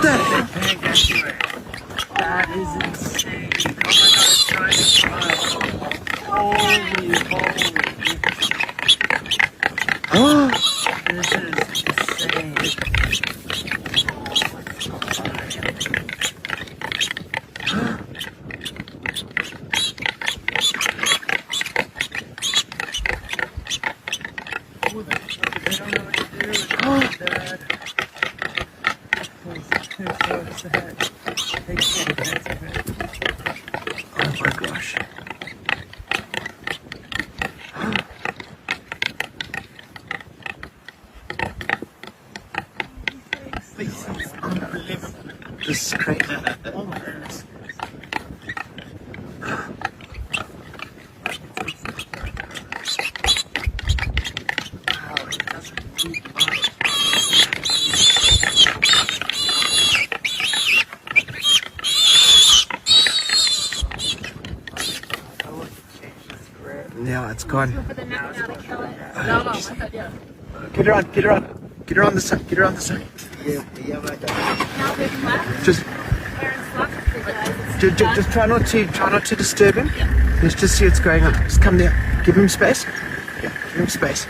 the heck? Can't get to it. That is insane. Oh my god, it's trying to fly. Holy. Oh, This is insane. They don't know what to do. Dad. Too close ahead. They can't get to it. oh my gosh. This is unbelievable. This is crazy. Oh my goodness. Wow, it doesn't move much. Yeah, it's gone. For the next now to kill it. No, I thought, yeah. Get her on, get her on. Get her on the side, get her on the side. Now they've left. Just, Aaron's left the guys. just try not to disturb him. Let's just see what's going on. Just come there. Give him space. Yeah, give him space.